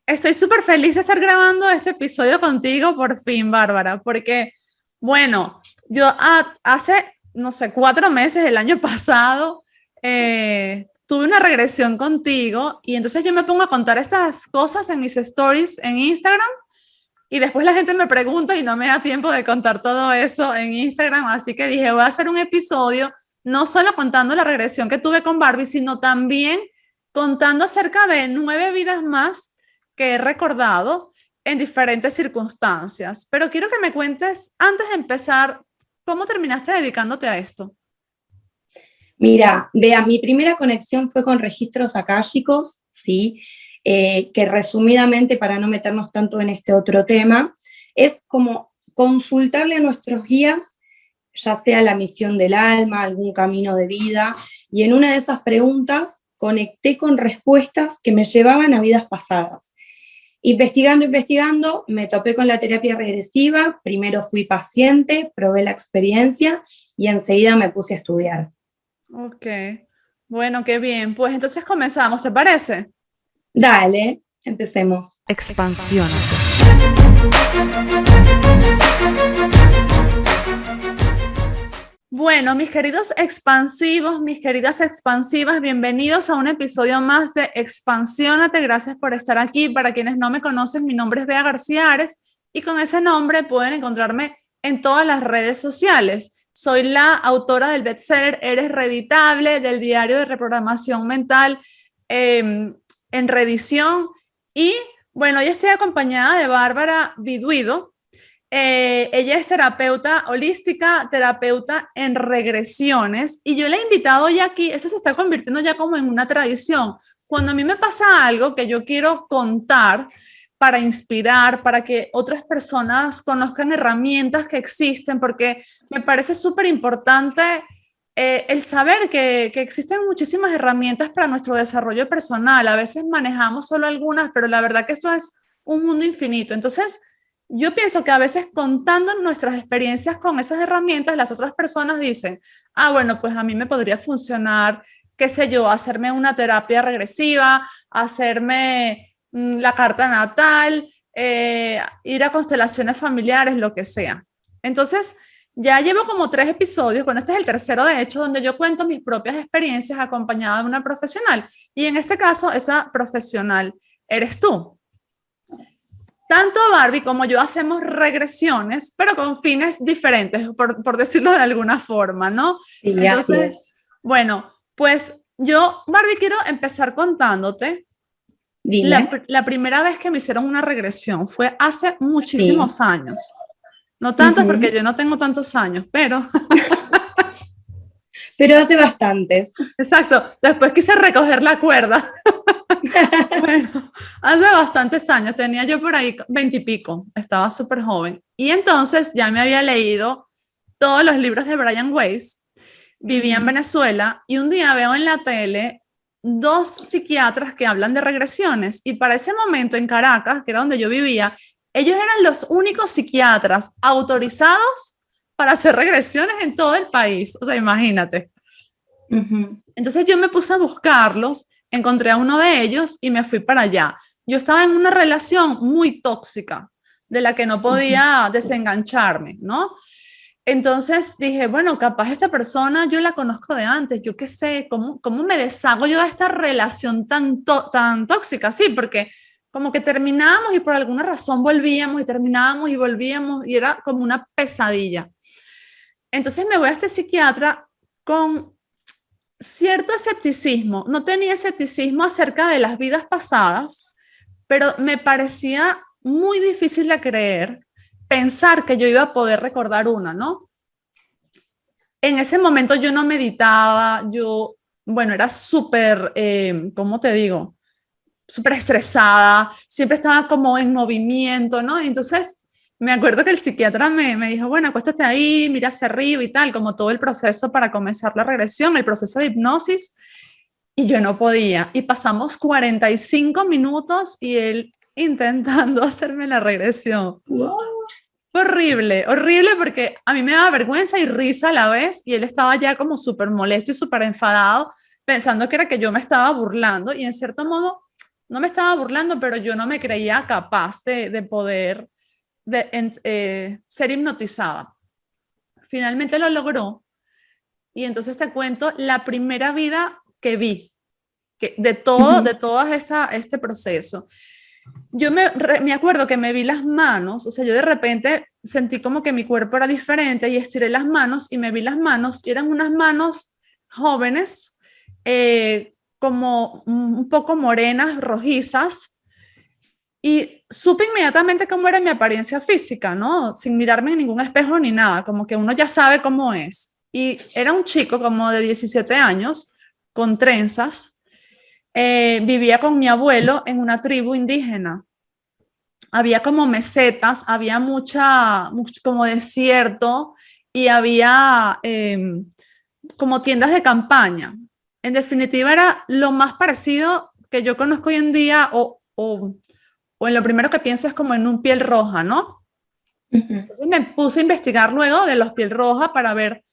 Estoy súper feliz de estar grabando este episodio contigo por fin, Bárbara, porque, bueno, yo hace, no sé, 4 meses, el año pasado, tuve una regresión contigo y entonces yo me pongo a contar estas cosas en mis stories en Instagram y después la gente me pregunta y no me da tiempo de contar todo eso en Instagram, así que dije, voy a hacer un episodio no solo contando la regresión que tuve con Barbie, sino también contando acerca de 9 vidas más que he recordado en diferentes circunstancias. Pero quiero que me cuentes, antes de empezar, ¿cómo terminaste dedicándote a esto? Mira, vea, mi primera conexión fue con registros akáshicos, ¿sí? Que resumidamente, para no meternos tanto en este otro tema, es como consultarle a nuestros guías, ya sea la misión del alma, algún camino de vida, y en una de esas preguntas conecté con respuestas que me llevaban a vidas pasadas. Investigando, me topé con la terapia regresiva, primero fui paciente, probé la experiencia y enseguida me puse a estudiar. Ok, bueno, qué bien. Pues entonces comenzamos, ¿te parece? Dale, empecemos. Expansión. Bueno, mis queridos expansivos, mis queridas expansivas, bienvenidos a un episodio más de Expansiónate. Gracias por estar aquí. Para quienes no me conocen, mi nombre es Bea García Ares y con ese nombre pueden encontrarme en todas las redes sociales. Soy la autora del bestseller Eres Reditable, del diario de reprogramación mental en reedición. Y bueno, hoy estoy acompañada de Bárbara Viduido. Ella es terapeuta holística, terapeuta en regresiones, y yo la he invitado ya aquí. Eso se está convirtiendo ya como en una tradición. Cuando a mí me pasa algo que yo quiero contar para inspirar, para que otras personas conozcan herramientas que existen, porque me parece súper importante el saber que existen muchísimas herramientas para nuestro desarrollo personal. A veces manejamos solo algunas, pero la verdad que esto es un mundo infinito. Entonces, yo pienso que a veces contando nuestras experiencias con esas herramientas, las otras personas dicen, ah, bueno, pues a mí me podría funcionar, qué sé yo, hacerme una terapia regresiva, hacerme la carta natal, ir a constelaciones familiares, lo que sea. Entonces, ya llevo como 3 episodios, bueno, este es el tercero de hecho, donde yo cuento mis propias experiencias acompañada de una profesional. Y en este caso, esa profesional eres tú. Tanto Barbie como yo hacemos regresiones, pero con fines diferentes, por decirlo de alguna forma, ¿no? Sí, así Entonces, es. bueno, pues yo, Barbie, quiero empezar contándote. Dime. La primera vez que me hicieron una regresión fue hace Sí. muchísimos años. No tantos porque Ujú. yo no tengo tantos años, pero Pero hace bastantes. exacto, después quise recoger la cuerda. Bueno, hace bastantes años, tenía yo por ahí 20 y pico, estaba súper joven. Y entonces ya me había leído todos los libros de Brian Weiss, vivía en Ujú. Venezuela y un día veo en la tele 2 psiquiatras que hablan de regresiones y para ese momento en Caracas, que era donde yo vivía, ellos eran los únicos psiquiatras autorizados para hacer regresiones en todo el país. O sea, imagínate. Ujú. Entonces yo me puse a buscarlos, encontré a uno de ellos y me fui para allá. Yo estaba en una relación muy tóxica de la que no Ujú. podía desengancharme, ¿no? Entonces dije, bueno, capaz esta persona yo la conozco de antes, yo qué sé, ¿cómo me deshago yo de esta relación tan tóxica? Sí, porque como que terminábamos y por alguna razón volvíamos y terminábamos y volvíamos y era como una pesadilla. Entonces me voy a este psiquiatra con cierto escepticismo. No tenía escepticismo acerca de las vidas pasadas, pero me parecía muy difícil de creer pensar que yo iba a poder recordar una, ¿no? En ese momento yo no meditaba, yo, bueno, era súper, ¿cómo te digo? Súper estresada, siempre estaba como en movimiento, ¿no? Entonces, me acuerdo que el psiquiatra me dijo, bueno, acuéstate ahí, mira hacia arriba y tal, como todo el proceso para comenzar la regresión, el proceso de hipnosis, y yo no podía. Y pasamos 45 minutos y él intentando hacerme la regresión. Wow. Fue horrible, horrible porque a mí me daba vergüenza y risa a la vez y él estaba ya como súper molesto y súper enfadado pensando que era que yo me estaba burlando y en cierto modo no me estaba burlando, pero yo no me creía capaz de poder ser hipnotizada. Finalmente lo logró y entonces te cuento la primera vida que vi, de todo este proceso. Yo me acuerdo que me vi las manos, o sea, yo de repente sentí como que mi cuerpo era diferente y estiré las manos y me vi las manos y eran unas manos jóvenes, como un poco morenas, rojizas, y supe inmediatamente cómo era mi apariencia física, ¿no? Sin mirarme en ningún espejo ni nada, como que uno ya sabe cómo es. Y era un chico como de 17 años, con trenzas, vivía con mi abuelo en una tribu indígena. Había como mesetas, había mucho como desierto y había como tiendas de campaña. En definitiva, era lo más parecido que yo conozco hoy en día o en lo primero que pienso es como en un piel roja, ¿no? Entonces me puse a investigar luego de los piel roja para ver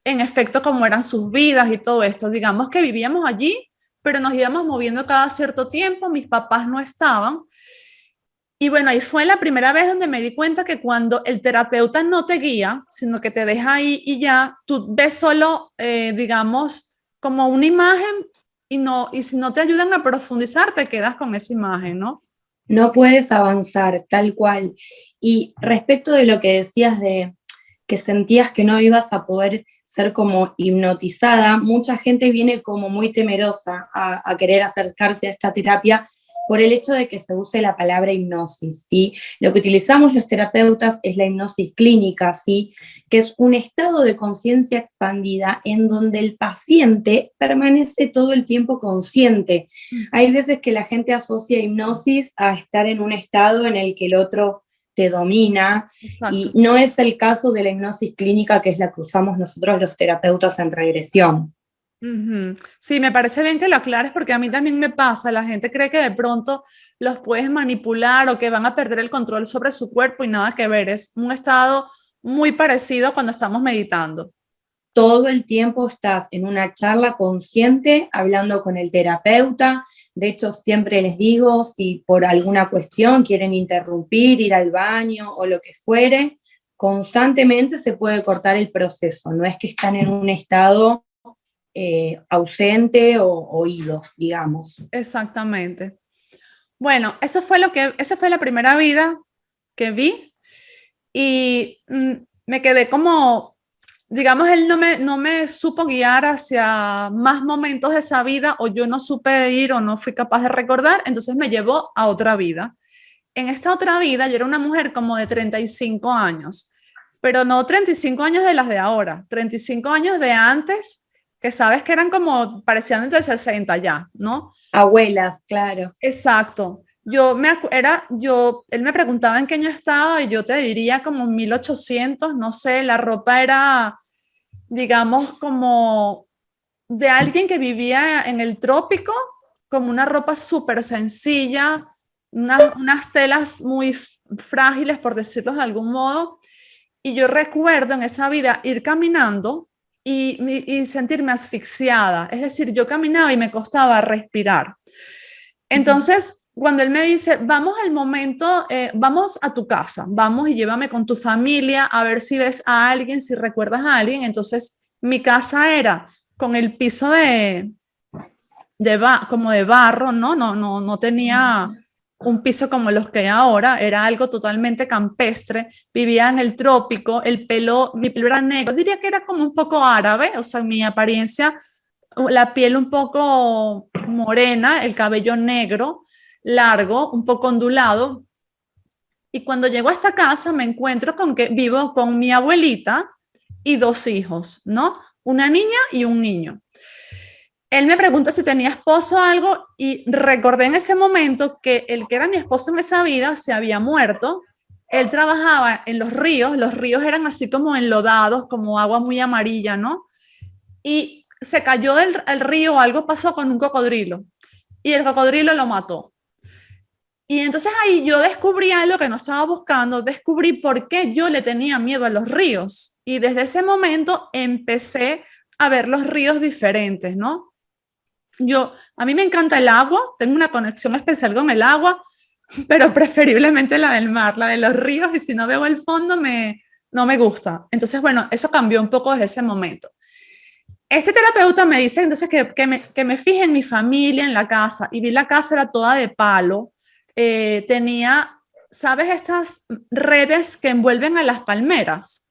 en efecto cómo eran sus vidas y todo esto. Digamos que vivíamos allí, pero nos íbamos moviendo cada cierto tiempo, mis papás no estaban. Y bueno, ahí fue la primera vez donde me di cuenta que cuando el terapeuta no te guía, sino que te deja ahí y ya, tú ves solo, digamos, como una imagen y si no te ayudan a profundizar, te quedas con esa imagen, ¿no? No puedes avanzar tal cual. Y respecto de lo que decías de que sentías que no ibas a poder ser como hipnotizada, mucha gente viene como muy temerosa a querer acercarse a esta terapia por el hecho de que se use la palabra hipnosis, ¿sí? Lo que utilizamos los terapeutas es la hipnosis clínica, ¿sí? Que es un estado de conciencia expandida en donde el paciente permanece todo el tiempo consciente. Hay veces que la gente asocia hipnosis a estar en un estado en el que el otro te domina, Exacto. y no es el caso de la hipnosis clínica, que es la que usamos nosotros los terapeutas en regresión. Sí, me parece bien que lo aclares porque a mí también me pasa, la gente cree que de pronto los puedes manipular o que van a perder el control sobre su cuerpo y nada que ver, es un estado muy parecido a cuando estamos meditando. Todo el tiempo estás en una charla consciente, hablando con el terapeuta. De hecho, siempre les digo, si por alguna cuestión quieren interrumpir, ir al baño o lo que fuere, constantemente se puede cortar el proceso. No es que están en un estado ausente o idos, digamos. Exactamente. Bueno, esa fue la primera vida que vi y me quedé como, digamos, él no me supo guiar hacia más momentos de esa vida o yo no supe ir o no fui capaz de recordar, entonces me llevó a otra vida. En esta otra vida yo era una mujer como de 35 años, pero no 35 años de las de ahora, 35 años de antes, que sabes que eran como, parecían de 60 ya, ¿no? Abuelas, claro. Exacto. Él me preguntaba en qué año estaba y yo te diría como 1800, no sé, la ropa era, digamos, como de alguien que vivía en el trópico, como una ropa súper sencilla, unas telas muy frágiles, por decirlo de algún modo. Y yo recuerdo en esa vida ir caminando y sentirme asfixiada. Es decir, yo caminaba y me costaba respirar. Entonces, cuando él me dice, vamos al momento, vamos a tu casa, vamos y llévame con tu familia a ver si ves a alguien, si recuerdas a alguien. Entonces, mi casa era con el piso como de barro, ¿no? No tenía un piso como los que hay ahora, era algo totalmente campestre, vivía en el trópico, mi pelo era negro, diría que era como un poco árabe, o sea, mi apariencia, la piel un poco morena, el cabello negro, largo, un poco ondulado. Y cuando llego a esta casa me encuentro con que vivo con mi abuelita y dos hijos, ¿no? Una niña y un niño. Él me pregunta si tenía esposo o algo y recordé en ese momento que el que era mi esposo en esa vida se había muerto. Él trabajaba en los ríos eran así como enlodados, como agua muy amarilla, ¿no? Y se cayó el río, algo pasó con un cocodrilo y el cocodrilo lo mató. Y entonces ahí yo descubrí algo que no estaba buscando, descubrí por qué yo le tenía miedo a los ríos. Y desde ese momento empecé a ver los ríos diferentes, ¿no? a mí me encanta el agua, tengo una conexión especial con el agua, pero preferiblemente la del mar, la de los ríos, y si no veo el fondo no me gusta. Entonces, bueno, eso cambió un poco desde ese momento. Este terapeuta me dice entonces que me fije en mi familia, en la casa, y vi la casa era toda de palo, tenía, ¿sabes? Estas redes que envuelven a las palmeras.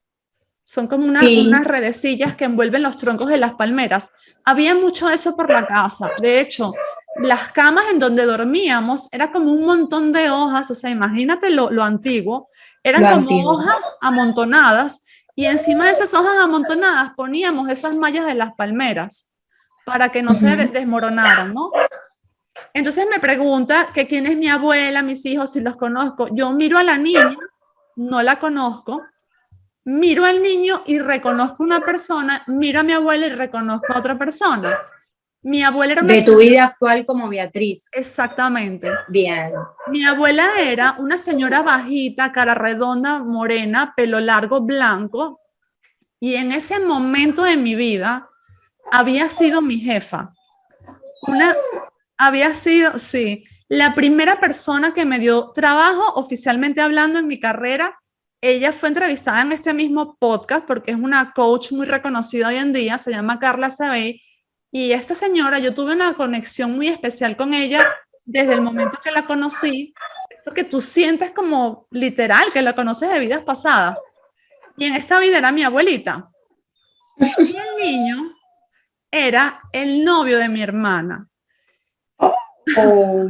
Son como unas redecillas que envuelven los troncos de las palmeras. Había mucho de eso por la casa. De hecho, las camas en donde dormíamos era como un montón de hojas, o sea, imagínate lo antiguo, eran como hojas amontonadas, y encima de esas hojas amontonadas poníamos esas mallas de las palmeras para que no se desmoronaran, ¿no? Entonces me pregunta que quién es mi abuela, mis hijos, si los conozco. Yo miro a la niña, no la conozco, miro al niño y reconozco una persona, miro a mi abuela y reconozco a otra persona. Mi abuela era una de tu vida actual como Beatriz. Exactamente. Bien. Mi abuela era una señora bajita, cara redonda, morena, pelo largo, blanco, y en ese momento de mi vida había sido mi jefa. Había sido, sí, la primera persona que me dio trabajo oficialmente hablando en mi carrera. Ella fue entrevistada en este mismo podcast porque es una coach muy reconocida hoy en día, se llama Carla Sabey, y esta señora, yo tuve una conexión muy especial con ella desde el momento que la conocí, eso que tú sientes como literal, que la conoces de vidas pasadas. Y en esta vida era mi abuelita. Y el niño era el novio de mi hermana. Oh.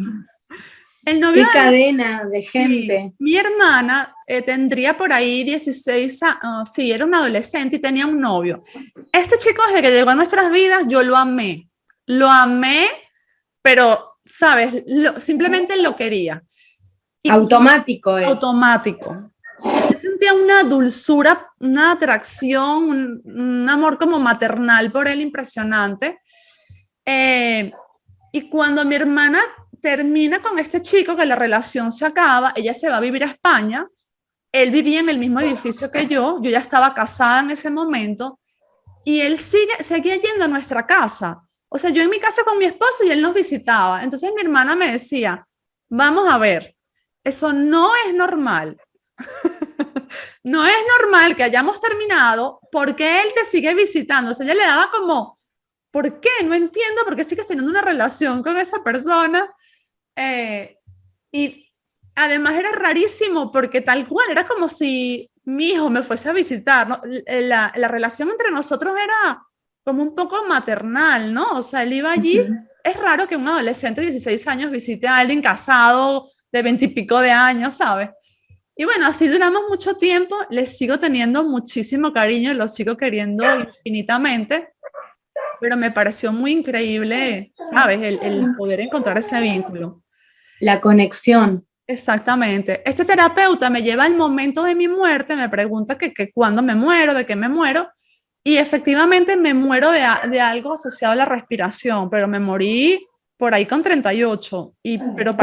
El novio ¡Qué cadena de gente! Mi hermana tendría por ahí 16 años, sí, era un adolescente y tenía un novio. Este chico, desde que llegó a nuestras vidas, yo lo amé, pero, ¿sabes? Simplemente lo quería. Y automático es. Automático. Yo sentía una dulzura, una atracción, un amor como maternal por él impresionante. Y cuando mi hermana termina con este chico, que la relación se acaba, ella se va a vivir a España, él vivía en el mismo edificio que yo ya estaba casada en ese momento, y él seguía yendo a nuestra casa. O sea, yo en mi casa con mi esposo y él nos visitaba. Entonces mi hermana me decía, vamos a ver, eso no es normal. No es normal que hayamos terminado porque él te sigue visitando. O sea, ella le daba como, ¿por qué? No entiendo por qué sigues teniendo una relación con esa persona. Y además era rarísimo porque tal cual, era como si mi hijo me fuese a visitar, ¿no? La relación entre nosotros era como un poco maternal, ¿no? O sea, él iba allí. Es raro que un adolescente de 16 años visite a alguien casado de 20 y pico de años, ¿sabes? Y bueno, así duramos mucho tiempo, les sigo teniendo muchísimo cariño, los sigo queriendo infinitamente, pero me pareció muy increíble, ¿sabes? El poder encontrar ese vínculo. La conexión. Exactamente. Este terapeuta me lleva al momento de mi muerte, me pregunta que cuándo me muero, de qué me muero, y efectivamente me muero de algo asociado a la respiración, pero me morí por ahí con 38. Pero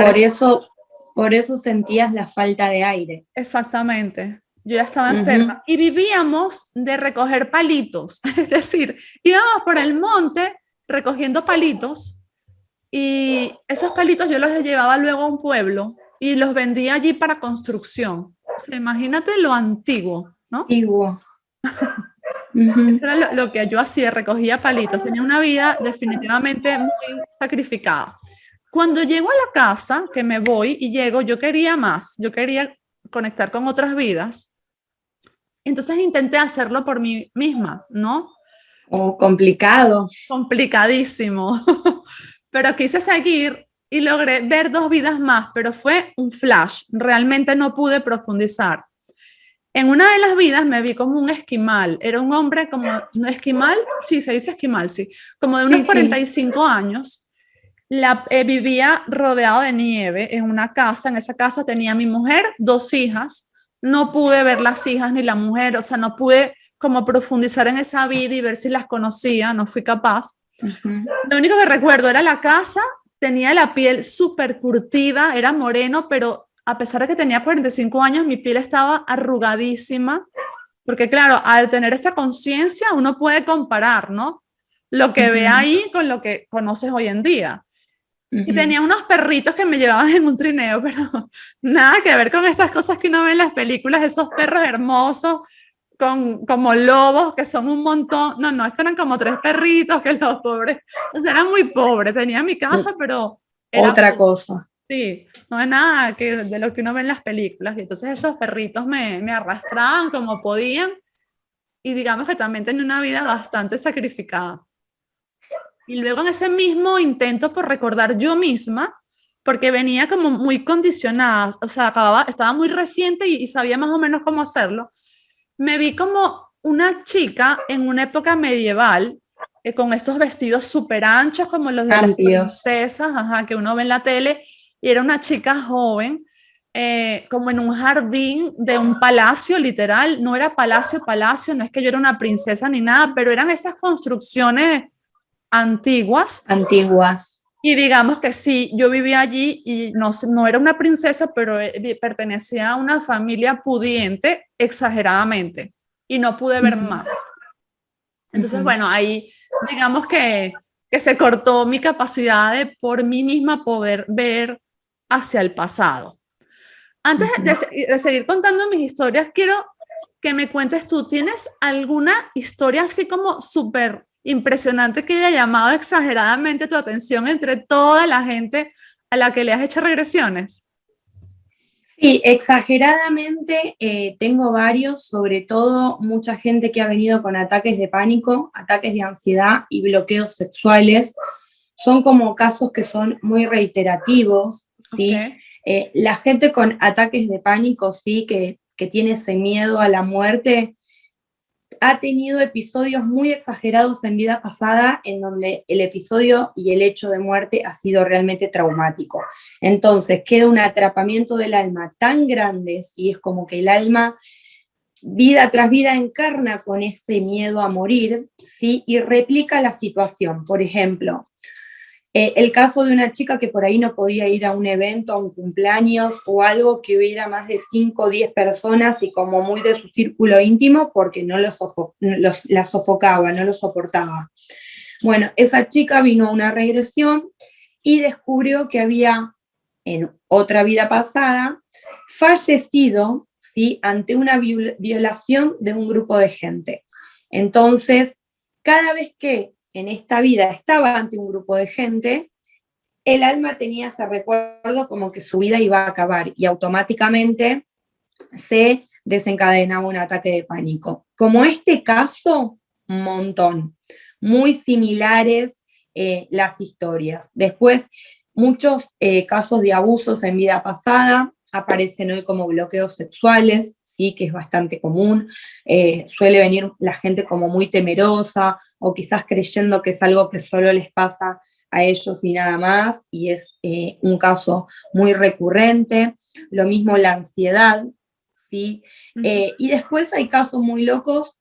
por eso sentías la falta de aire. Exactamente. Yo ya estaba enferma. Y vivíamos de recoger palitos, es decir, íbamos por el monte recogiendo palitos, y esos palitos yo los llevaba luego a un pueblo y los vendía allí para construcción. O sea, imagínate lo antiguo, ¿no? Antiguo. Eso era lo que yo hacía, recogía palitos. Tenía una vida definitivamente muy sacrificada. Cuando llego a la casa, que me voy y llego, yo quería más, yo quería conectar con otras vidas. Entonces intenté hacerlo por mí misma, ¿no? Complicado. Complicadísimo. Pero quise seguir y logré ver 2 vidas más, pero fue un flash. Realmente no pude profundizar. En una de las vidas me vi como un esquimal. Era un hombre como, ¿no esquimal? Sí, se dice esquimal, sí. Como de unos 45 años. Vivía rodeado de nieve en una casa. En esa casa tenía mi mujer, 2 hijas. No pude ver las hijas ni la mujer, o sea, no pude como profundizar en esa vida y ver si las conocía, no fui capaz. Lo único que recuerdo era la casa, tenía la piel súper curtida, era moreno, pero a pesar de que tenía 45 años, mi piel estaba arrugadísima, porque claro, al tener esta conciencia uno puede comparar, ¿no? lo que ve Ujú, ahí con lo que conoces hoy en día. Y ujú. tenía unos perritos que me llevaban en un trineo, pero nada que ver con estas cosas que uno ve en las películas, esos perros hermosos, como lobos, que son un montón. No, no, estos eran como 3 perritos, que los pobres, o sea, eran muy pobres. Tenía mi casa, pero era Otra pobre. cosa. Sí, no es nada de lo que uno ve en las películas. Y entonces esos perritos me arrastraban como podían y digamos que también tenía una vida bastante sacrificada. Y luego en ese mismo intento por recordar yo misma, porque venía como muy condicionada, o sea, estaba muy reciente y sabía más o menos cómo hacerlo, me vi como una chica en una época medieval, con estos vestidos súper anchos como los de las Amplios. princesas, ajá, que uno ve en la tele, y era una chica joven, como en un jardín de un palacio, literal, no era palacio, palacio, no es que yo era una princesa ni nada, pero eran esas construcciones antiguas. Antiguas. Y digamos que sí, yo vivía allí y no, no era una princesa, pero pertenecía a una familia pudiente exageradamente y no pude ver Ujú, más. Entonces, ujú, bueno, ahí digamos que se cortó mi capacidad de por mí misma poder ver hacia el pasado. Antes ujú. de seguir contando mis historias, quiero que me cuentes tú, ¿tienes alguna historia así como súper impresionante que haya llamado exageradamente tu atención entre toda la gente a la que le has hecho regresiones? Sí, exageradamente tengo varios, sobre todo mucha gente que ha venido con ataques de pánico, ataques de ansiedad y bloqueos sexuales. Son como casos que son muy reiterativos, Ok. ¿sí? La gente con ataques de pánico, sí, que tiene ese miedo a la muerte, ha tenido episodios muy exagerados en vida pasada en donde el episodio y el hecho de muerte ha sido realmente traumático. Entonces queda un atrapamiento del alma tan grande y es como que el alma vida tras vida encarna con ese miedo a morir, ¿sí? Y replica la situación. Por ejemplo, el caso de una chica que por ahí no podía ir a un evento, a un cumpleaños o algo que hubiera más de 5 o 10 personas y como muy de su círculo íntimo porque no la sofocaba, no lo soportaba. Bueno, esa chica vino a una regresión y descubrió que había en otra vida pasada fallecido, ¿sí? Ante una violación de un grupo de gente. Entonces, cada vez que en esta vida estaba ante un grupo de gente, el alma tenía ese recuerdo como que su vida iba a acabar y automáticamente se desencadenaba un ataque de pánico. Como este caso, un montón, muy similares las historias. Después, muchos casos de abusos en vida pasada aparecen hoy como bloqueos sexuales, sí, que es bastante común. Suele venir la gente como muy temerosa o quizás creyendo que es algo que solo les pasa a ellos y nada más, y es un caso muy recurrente. Lo mismo la ansiedad, ¿sí? Uh -huh. Y después hay casos muy locos,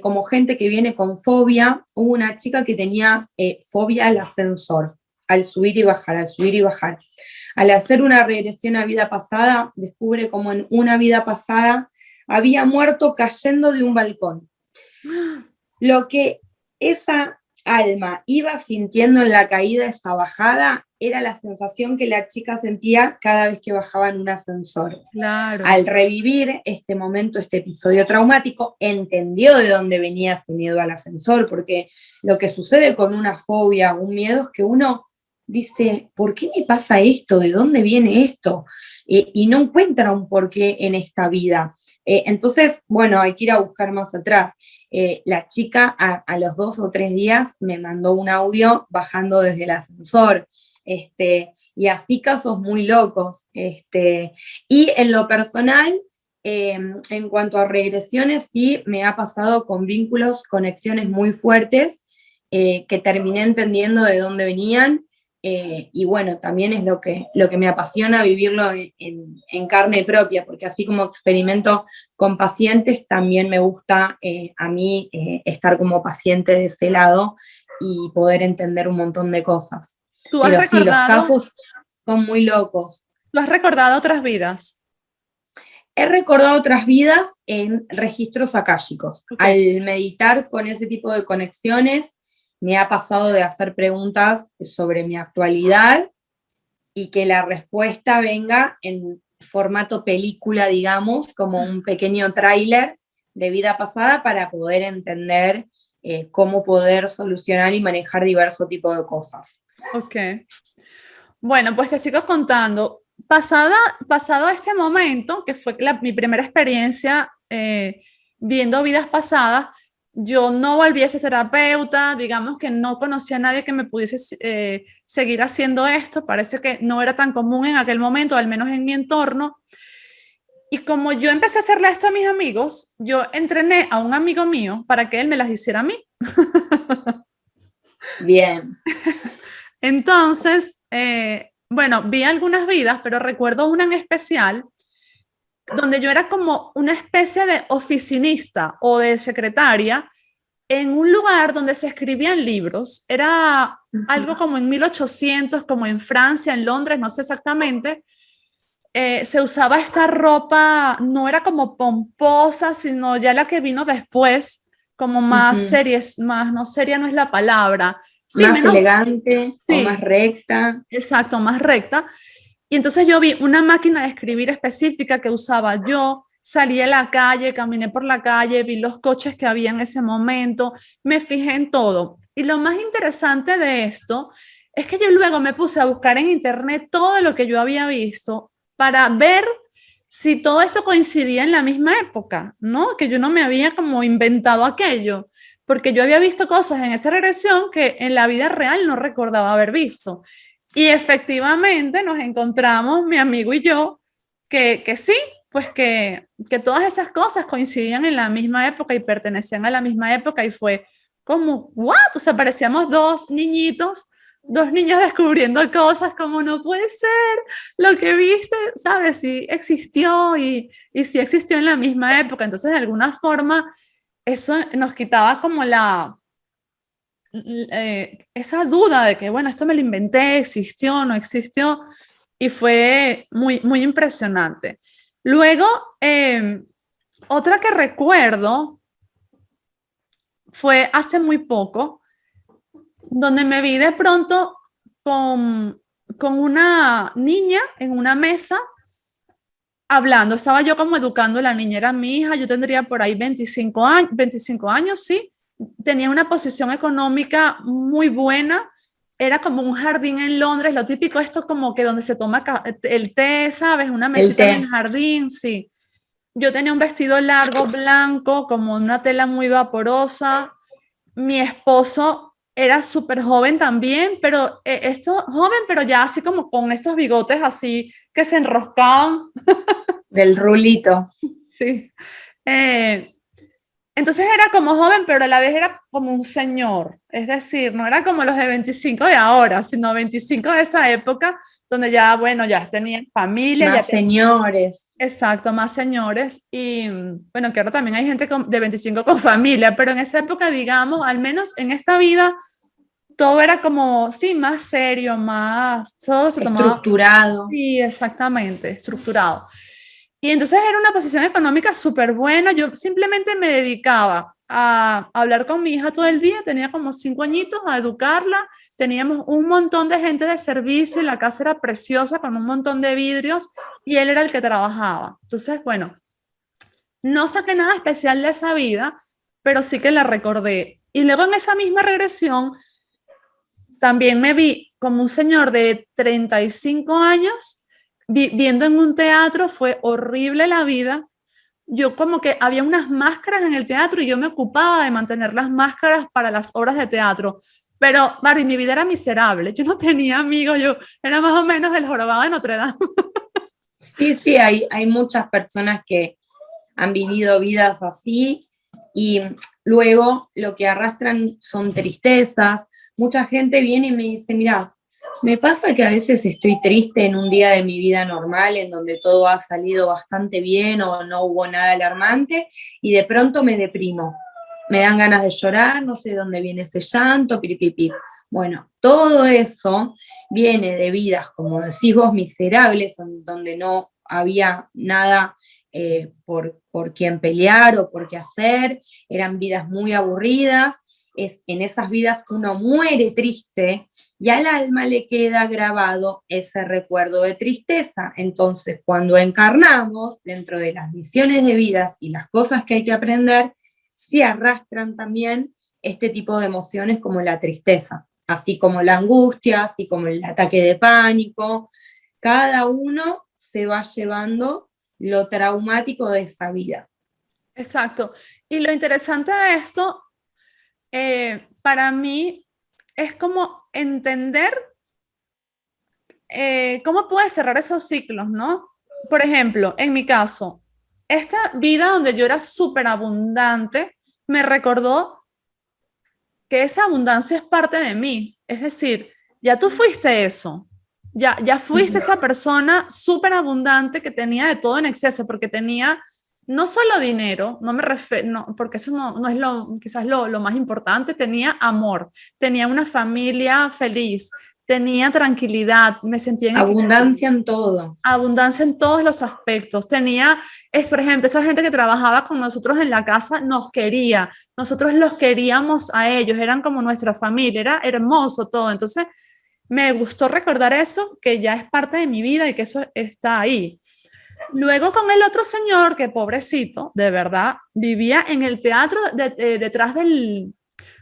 como gente que viene con fobia. Hubo una chica que tenía fobia al ascensor, al subir y bajar, al subir y bajar. Al hacer una regresión a vida pasada, descubre como en una vida pasada había muerto cayendo de un balcón. Lo que esa alma iba sintiendo en la caída, esa bajada, era la sensación que la chica sentía cada vez que bajaba en un ascensor. Claro. Al revivir este momento, este episodio traumático, entendió de dónde venía ese miedo al ascensor, porque lo que sucede con una fobia, un miedo, es que uno dice, ¿por qué me pasa esto? ¿De dónde viene esto? Y no encuentra un porqué en esta vida. Entonces, bueno, hay que ir a buscar más atrás. La chica a los 2 o 3 días me mandó un audio bajando desde el ascensor. Y así casos muy locos. Y en lo personal, en cuanto a regresiones, sí me ha pasado con vínculos, conexiones muy fuertes, que terminé entendiendo de dónde venían. Y bueno, también es lo que me apasiona vivirlo en carne propia, porque así como experimento con pacientes, también me gusta a mí estar como paciente de ese lado y poder entender un montón de cosas. ¿Tú has Pero sí, los recordado, casos son muy locos. tú has recordado otras vidas? He recordado otras vidas en registros akáshicos. Ok. Al meditar con ese tipo de conexiones, me ha pasado de hacer preguntas sobre mi actualidad y que la respuesta venga en formato película, digamos, como un pequeño tráiler de vida pasada para poder entender cómo poder solucionar y manejar diversos tipos de cosas. Ok. Bueno, pues te sigo contando. Pasado este momento, que fue mi primera experiencia viendo vidas pasadas, yo no volví a ser terapeuta, digamos que no conocía a nadie que me pudiese seguir haciendo esto, parece que no era tan común en aquel momento, al menos en mi entorno. Y como yo empecé a hacerle esto a mis amigos, yo entrené a un amigo mío para que él me las hiciera a mí. Bien. Entonces, bueno, vi algunas vidas, pero recuerdo una en especial donde yo era como una especie de oficinista o de secretaria en un lugar donde se escribían libros. Era algo como en 1800, como en Francia, en Londres, no sé exactamente. Se usaba esta ropa, no era como pomposa, sino ya la que vino después, como más series, más, no seria no es la palabra. Sí, más menos, elegante o más sí, recta. exacto, más recta. Y entonces yo vi una máquina de escribir específica que usaba yo, salí a la calle, caminé por la calle, vi los coches que había en ese momento, me fijé en todo. Y lo más interesante de esto es que yo luego me puse a buscar en internet todo lo que yo había visto para ver si todo eso coincidía en la misma época, ¿no? Que yo no me había como inventado aquello, porque yo había visto cosas en esa regresión que en la vida real no recordaba haber visto. Y efectivamente nos encontramos, mi amigo y yo, que sí, pues que todas esas cosas coincidían en la misma época y pertenecían a la misma época y fue como, ¿what? O sea, parecíamos dos niñitos, dos niños descubriendo cosas como no puede ser, lo que viste, ¿sabes? Sí existió y sí existió en la misma época. Entonces, de alguna forma, eso nos quitaba como esa duda de que, bueno, esto me lo inventé, existió, no existió, y fue muy, muy impresionante. Luego, otra que recuerdo fue hace muy poco, donde me vi de pronto con una niña en una mesa hablando. Estaba yo como educando a la niña, era mi hija, yo tendría por ahí 25 años, sí. Tenía una posición económica muy buena, era como un jardín en Londres, lo típico esto como que donde se toma el té, ¿sabes? Una El mesita en el té. jardín, sí. Yo tenía un vestido largo, blanco, como una tela muy vaporosa. Mi esposo era súper joven también, pero esto joven, pero ya así como con estos bigotes así que se enroscaban. Del rulito. Sí. Eh, entonces era como joven, pero a la vez era como un señor. Es decir, no era como los de 25 de ahora, sino 25 de esa época, donde ya, bueno, ya tenían familia, ya Más señores. exacto, más señores. Y bueno, que ahora también hay gente de 25 con familia, pero en esa época, digamos, al menos en esta vida, todo era como, sí, más serio, más, todo se tomaba, Estructurado. sí, exactamente, estructurado. Y entonces era una posición económica súper buena. Yo simplemente me dedicaba a hablar con mi hija todo el día, tenía como 5 añitos, a educarla. Teníamos un montón de gente de servicio y la casa era preciosa con un montón de vidrios y él era el que trabajaba. Entonces, bueno, no saqué nada especial de esa vida, pero sí que la recordé. Y luego en esa misma regresión también me vi como un señor de 35 años viendo en un teatro, fue horrible la vida. Yo como que había unas máscaras en el teatro y yo me ocupaba de mantener las máscaras para las obras de teatro. Pero, Mari, mi vida era miserable. Yo no tenía amigos, yo era más o menos el jorobado de Notre Dame. Sí, sí, hay muchas personas que han vivido vidas así y luego lo que arrastran son tristezas. Mucha gente viene y me dice, mira, me pasa que a veces estoy triste en un día de mi vida normal, en donde todo ha salido bastante bien o no hubo nada alarmante, y de pronto me deprimo. Me dan ganas de llorar, no sé de dónde viene ese llanto, piripipi. Bueno, todo eso viene de vidas, como decís vos, miserables, donde no había nada por quien pelear o por qué hacer, eran vidas muy aburridas, en esas vidas uno muere triste y al alma le queda grabado ese recuerdo de tristeza. Entonces, cuando encarnamos dentro de las misiones de vidas y las cosas que hay que aprender, se arrastran también este tipo de emociones como la tristeza, así como la angustia, así como el ataque de pánico. Cada uno se va llevando lo traumático de esa vida. Exacto. Y lo interesante de esto, para mí, es como entender cómo puedes cerrar esos ciclos, ¿no? Por ejemplo, en mi caso, esta vida donde yo era súper abundante, me recordó que esa abundancia es parte de mí. Es decir, ya tú fuiste eso. Ya fuiste esa persona súper abundante que tenía de todo en exceso, porque tenía no solo dinero, no me refiero, no, porque eso no es quizás lo más importante, tenía amor, tenía una familia feliz, tenía tranquilidad, me sentía en abundancia en todo. Abundancia en todos los aspectos. Por ejemplo, esa gente que trabajaba con nosotros en la casa nos quería, nosotros los queríamos a ellos, eran como nuestra familia, era hermoso todo. Entonces, me gustó recordar eso, que ya es parte de mi vida y que eso está ahí. Luego con el otro señor, que pobrecito, de verdad, vivía en el teatro detrás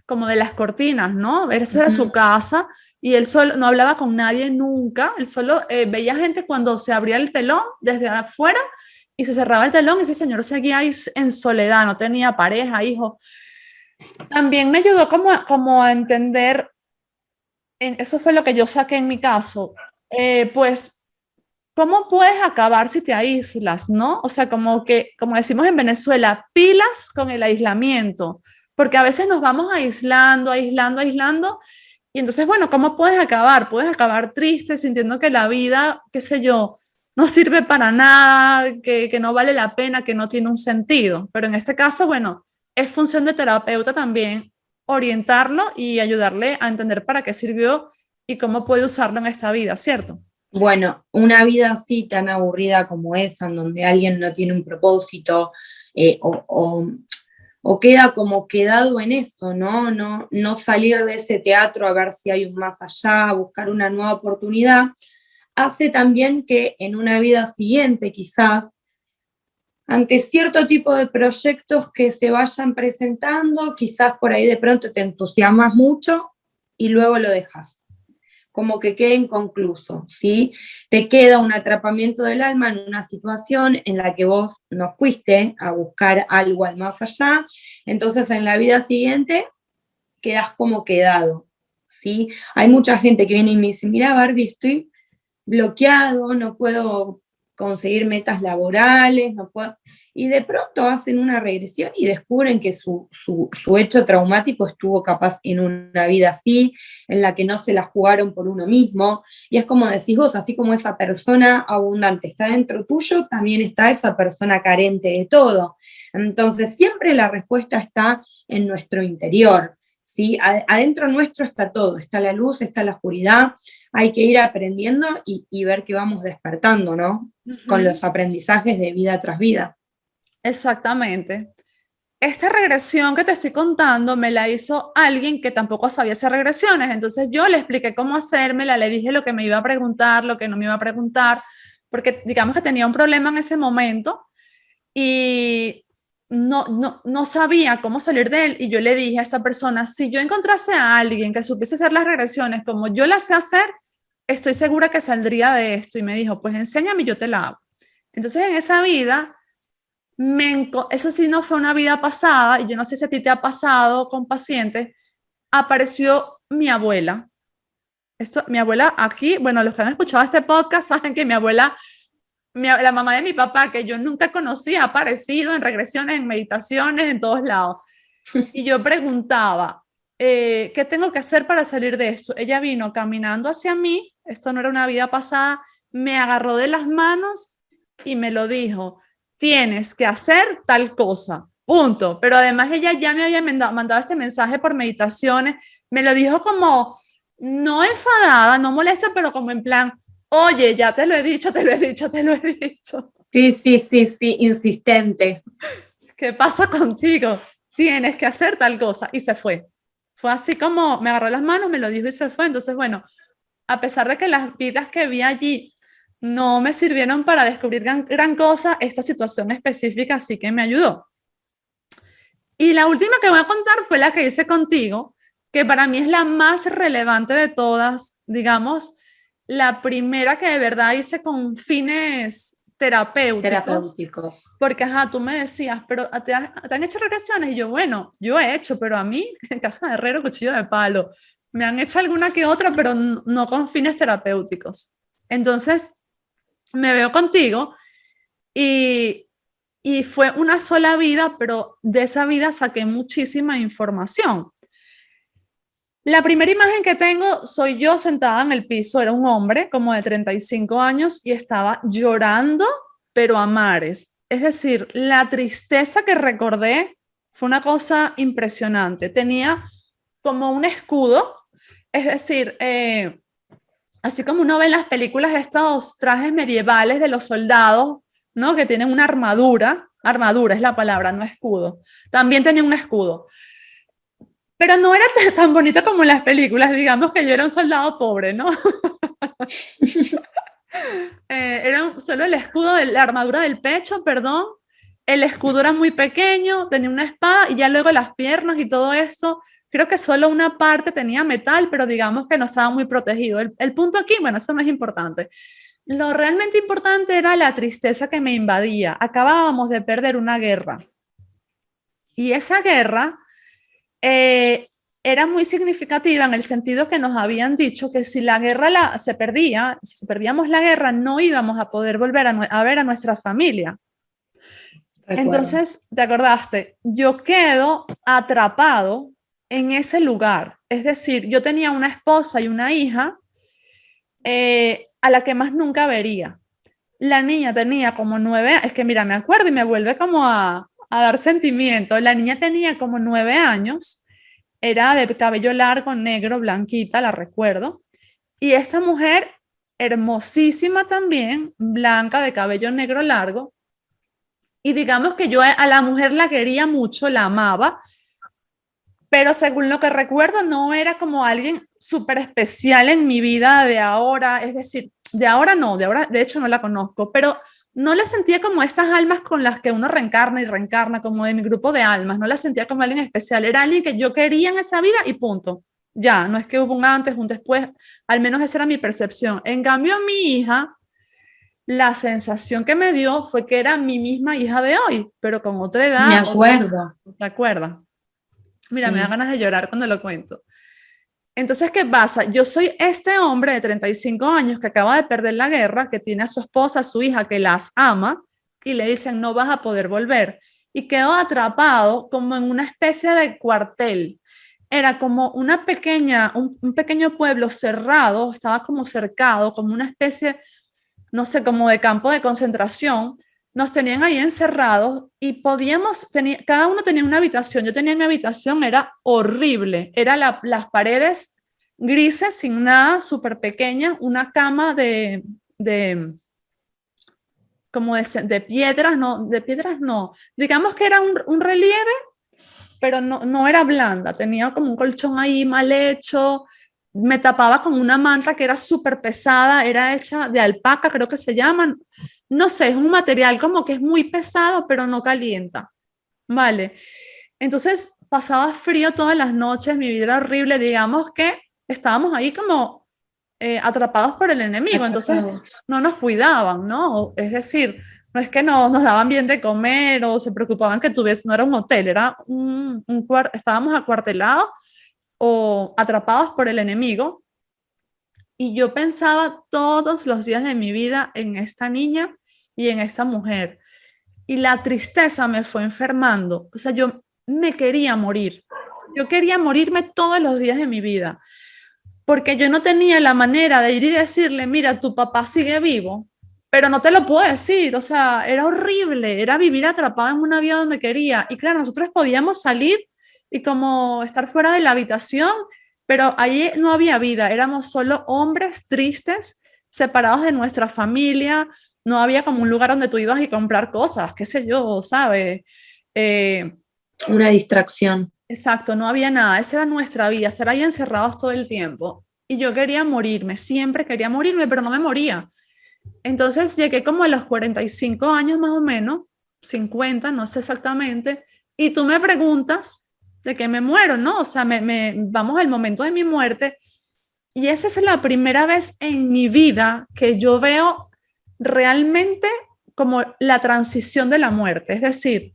como de las cortinas, ¿no? Verse de su casa y él solo no hablaba con nadie nunca, él solo veía gente cuando se abría el telón desde afuera y se cerraba el telón y ese señor seguía ahí en soledad, no tenía pareja, hijo. También me ayudó como a entender, eso fue lo que yo saqué en mi caso, pues, ¿cómo puedes acabar si te aíslas, no? O sea, como decimos en Venezuela, pilas con el aislamiento, porque a veces nos vamos aislando, aislando, aislando, y entonces, bueno, ¿cómo puedes acabar? Puedes acabar triste, sintiendo que la vida, qué sé yo, no sirve para nada, que no vale la pena, que no tiene un sentido. Pero en este caso, bueno, es función de terapeuta también orientarlo y ayudarle a entender para qué sirvió y cómo puede usarlo en esta vida, ¿cierto? Bueno, una vida así tan aburrida como esa, en donde alguien no tiene un propósito, o queda como quedado en eso, ¿no? No salir de ese teatro a ver si hay un más allá, buscar una nueva oportunidad, hace también que en una vida siguiente, quizás, ante cierto tipo de proyectos que se vayan presentando, quizás por ahí de pronto te entusiasmas mucho y luego lo dejas, como que quede inconcluso, ¿sí? Te queda un atrapamiento del alma en una situación en la que vos no fuiste a buscar algo al más allá, entonces en la vida siguiente quedas como quedado, ¿sí? Hay mucha gente que viene y me dice, mira Barbie, estoy bloqueado, no puedo conseguir metas laborales, no puedo... Y de pronto hacen una regresión y descubren que su hecho traumático estuvo capaz en una vida así, en la que no se la jugaron por uno mismo. Y es como decís vos, así como esa persona abundante está dentro tuyo, también está esa persona carente de todo. Entonces siempre la respuesta está en nuestro interior. ¿Sí? Adentro nuestro está todo, está la luz, está la oscuridad, hay que ir aprendiendo y ver que vamos despertando, ¿no? Con los aprendizajes de vida tras vida. Exactamente. Esta regresión que te estoy contando me la hizo alguien que tampoco sabía hacer regresiones, entonces yo le expliqué cómo hacérmela, le dije lo que me iba a preguntar, lo que no me iba a preguntar, porque digamos que tenía un problema en ese momento y no sabía cómo salir de él y yo le dije a esa persona, si yo encontrase a alguien que supiese hacer las regresiones como yo las sé hacer, estoy segura que saldría de esto y me dijo, pues enséñame y yo te la hago. Entonces en esa vida, eso sí no fue una vida pasada y yo no sé si a ti te ha pasado con pacientes, apareció mi abuela. Mi abuela aquí, bueno, los que han escuchado este podcast saben que mi abuela la mamá de mi papá, que yo nunca conocí, ha aparecido en regresiones, en meditaciones, en todos lados. Y yo preguntaba, ¿qué tengo que hacer para salir de esto? Ella vino caminando hacia mí, esto no era una vida pasada, me agarró de las manos y me lo dijo, tienes que hacer tal cosa, punto. Pero además ella ya me había mandado este mensaje por meditaciones, me lo dijo como, no enfadada, no molesta, pero como en plan, oye, ya te lo he dicho, te lo he dicho, te lo he dicho. Sí, insistente. ¿Qué pasa contigo? Tienes que hacer tal cosa. Y se fue. Fue así como me agarró las manos, me lo dijo y se fue. Entonces, bueno, a pesar de que las vidas que vi allí no me sirvieron para descubrir gran cosa, esta situación específica sí que me ayudó. Y la última que voy a contar fue la que hice contigo, que para mí es la más relevante de todas, digamos, la primera que de verdad hice con fines terapéuticos. Porque, ajá, tú me decías, pero ¿te han hecho regresiones? Y yo, bueno, yo he hecho, pero a mí, en casa de herrero, cuchillo de palo. Me han hecho alguna que otra, pero no con fines terapéuticos. Entonces, me veo contigo y fue una sola vida, pero de esa vida saqué muchísima información. La primera imagen que tengo soy yo sentada en el piso, era un hombre como de 35 años y estaba llorando, pero a mares. Es decir, la tristeza que recordé fue una cosa impresionante. Tenía como un escudo, es decir, así como uno ve en las películas estos trajes medievales de los soldados, ¿no? Que tienen una armadura es la palabra, no escudo. También tenía un escudo. Pero no era tan bonito como en las películas, digamos que yo era un soldado pobre, ¿no? Era solo el escudo de la armadura del pecho, perdón. El escudo era muy pequeño, tenía una espada y ya luego las piernas y todo esto. Creo que solo una parte tenía metal, pero digamos que no estaba muy protegido. El punto aquí, bueno, eso no es importante. Lo realmente importante era la tristeza que me invadía. Acabábamos de perder una guerra. Y esa guerra era muy significativa en el sentido que nos habían dicho que si la guerra se perdía, si perdíamos la guerra, no íbamos a poder volver a ver a nuestra familia. Recuerdo. Entonces, ¿te acordaste? Yo quedo atrapado en ese lugar. Es decir, yo tenía una esposa y una hija a la que más nunca vería. La niña tenía como 9 años, es que mira, me acuerdo y me vuelve como a dar sentimiento. La niña tenía como 9 años, era de cabello largo, negro, blanquita, la recuerdo. Y esta mujer, hermosísima también, blanca, de cabello negro largo. Y digamos que yo a la mujer la quería mucho, la amaba, pero según lo que recuerdo, no era como alguien súper especial en mi vida de ahora. Es decir, de ahora no, de ahora de hecho no la conozco, pero no la sentía como estas almas con las que uno reencarna y reencarna, como de mi grupo de almas, no la sentía como alguien especial, era alguien que yo quería en esa vida y punto. Ya, no es que hubo un antes, un después, al menos esa era mi percepción. En cambio, mi hija, la sensación que me dio fue que era mi misma hija de hoy, pero con otra edad. Me acuerdo. ¿Te acuerdas? Mira, sí. Me da ganas de llorar cuando lo cuento. Entonces, ¿qué pasa? Yo soy este hombre de 35 años que acaba de perder la guerra, que tiene a su esposa, a su hija, que las ama, y le dicen, no vas a poder volver. Y quedó atrapado como en una especie de cuartel. Era como una pequeña, un pequeño pueblo cerrado, estaba como cercado, como una especie, no sé, como de campo de concentración. Nos tenían ahí encerrados y cada uno tenía una habitación. Yo tenía mi habitación, era horrible, las paredes grises, sin nada, súper pequeña, una cama como de piedras, no, digamos que era un relieve, pero no era blanda, tenía como un colchón ahí mal hecho, me tapaba con una manta que era súper pesada, era hecha de alpaca, creo que se llaman, no sé, es un material como que es muy pesado, pero no calienta, ¿vale? Entonces pasaba frío todas las noches, mi vida era horrible, digamos que estábamos ahí como atrapados por el enemigo, entonces no nos cuidaban, ¿no? Es decir, no es que nos daban bien de comer o se preocupaban que no era un hotel, era estábamos acuartelados o atrapados por el enemigo. Y yo pensaba todos los días de mi vida en esta niña y en esta mujer. Y la tristeza me fue enfermando. O sea, yo me quería morir. Yo quería morirme todos los días de mi vida. Porque yo no tenía la manera de ir y decirle, mira, tu papá sigue vivo, pero no te lo puedo decir. O sea, era horrible. Era vivir atrapada en una vida donde quería. Y claro, nosotros podíamos salir y como estar fuera de la habitación, pero allí no había vida, éramos solo hombres tristes, separados de nuestra familia, no había como un lugar donde tú ibas y comprar cosas, qué sé yo, ¿sabes? Una distracción. Exacto, no había nada, esa era nuestra vida, estar ahí encerrados todo el tiempo. Y yo quería morirme, siempre quería morirme, pero no me moría. Entonces llegué como a los 45 años más o menos, 50, no sé exactamente, y tú me preguntas de qué me muero, ¿no? O sea, vamos al momento de mi muerte, y esa es la primera vez en mi vida que yo veo realmente como la transición de la muerte, es decir,